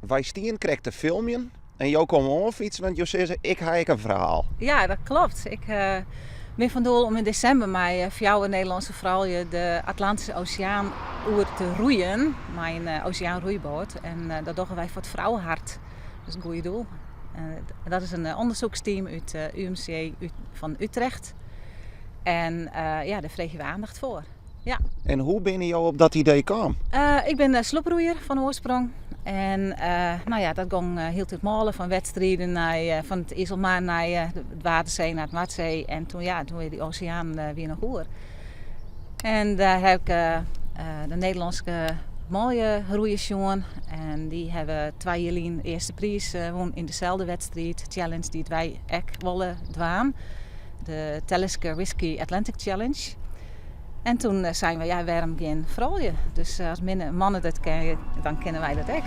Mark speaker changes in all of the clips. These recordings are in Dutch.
Speaker 1: Wij stien krijgt te filmen en jou komt of iets, want je zegt ik heb een verhaal.
Speaker 2: Ja, dat klopt. Ik ben van doel om in december met jou een Nederlandse vrouw de Atlantische Oceaan oer te roeien. Met een oceaanroeiboot. En dat doen wij voor het Vrouwenhart. Dat is een goede doel. Dat is een onderzoeksteam uit UMC van Utrecht. En daar vreeg we aandacht voor. Ja.
Speaker 1: En hoe ben je jou op dat idee kwam?
Speaker 2: Ik ben sloeproeier van oorsprong. En dat ging heel het malen van wedstrijden naar, van het IJsselmeer naar het Waterdzee naar het Noordzee. En toen weer die oceaan weer nog hoor. En daar heb ik de Nederlandse mooie roeiers jongen. En die hebben 2 jaar de eerste prijs won in dezelfde wedstrijd. Challenge die wij ook willen doen. De Talisker Whisky Atlantic Challenge. En toen zeiden we, waarom geen vrouwen? Dus als mannen dat kennen, dan kennen wij dat ook.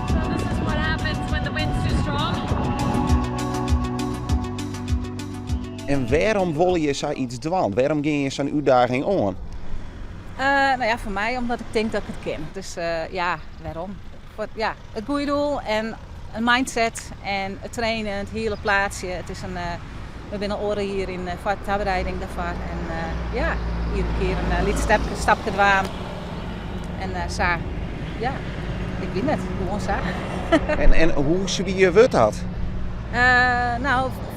Speaker 3: So this is what happens when the wind's too strong.
Speaker 1: En waarom wil je zoiets doen? Waarom ging je zo'n uitdaging aan?
Speaker 2: Voor mij omdat ik denk dat ik het ken. Dus waarom? Het goede doel en een mindset en het trainen, het hele plaatsje. Het is we zijn al oren hier in voorbereiding daarvan. En iedere keer een liet stapje gedaan. En ik weet het, gewoon zo.
Speaker 1: En hoe zwier wordt dat?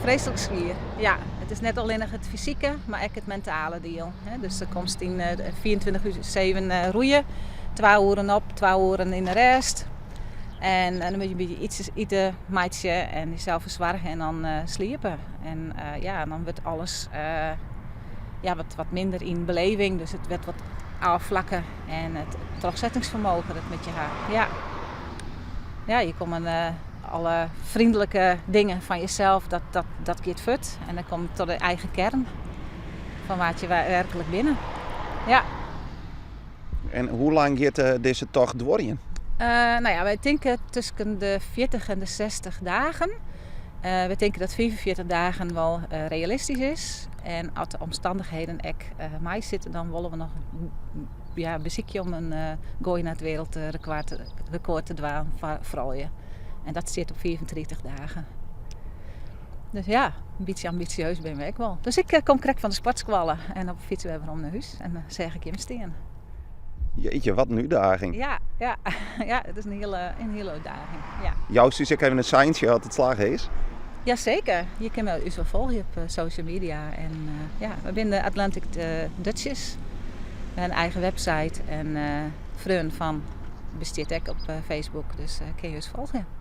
Speaker 2: Vreselijk zwier. Ja, het is niet alleen het fysieke, maar ook het mentale deel. Dus er komt in 24/7 roeien, 2 uren op, 2 uren in de rest. En dan moet je een beetje iets eten, maatje en jezelf verzorgen en dan sliepen. En dan wordt alles wat minder in beleving. Dus het werd wat afvlakken en het terugzettingsvermogen dat met je haar. Ja, je komt alle vriendelijke dingen van jezelf, dat keert fut. En dan kom je tot de eigen kern van wat je werkelijk binnen. Ja.
Speaker 1: En hoe lang gaat deze tocht doorheen?
Speaker 2: Wij denken tussen de 40 en de 60 dagen. We denken dat 45 dagen wel realistisch is. En als de omstandigheden mij zitten, dan willen we nog een bezoekje om een gooi naar het wereldrecord te doen voor vrouwen. En dat zit op 34 dagen. Dus ja, een beetje ambitieus ben ik wel. Dus ik kom correct van de sportskwallen en op fietsen we weer om naar huis. En dan zeg ik je hem steen.
Speaker 1: Jeetje, wat een uitdaging.
Speaker 2: Ja, het is een hele uitdaging. Ja.
Speaker 1: Jouw zus ik even een science gehad, het slag is.
Speaker 2: Jazeker, je kan me wel volgen op social media. En we zijn de Atlantic Dutchess. We hebben een eigen website en vrienden van bestaat ook op Facebook, dus kun je ons volgen.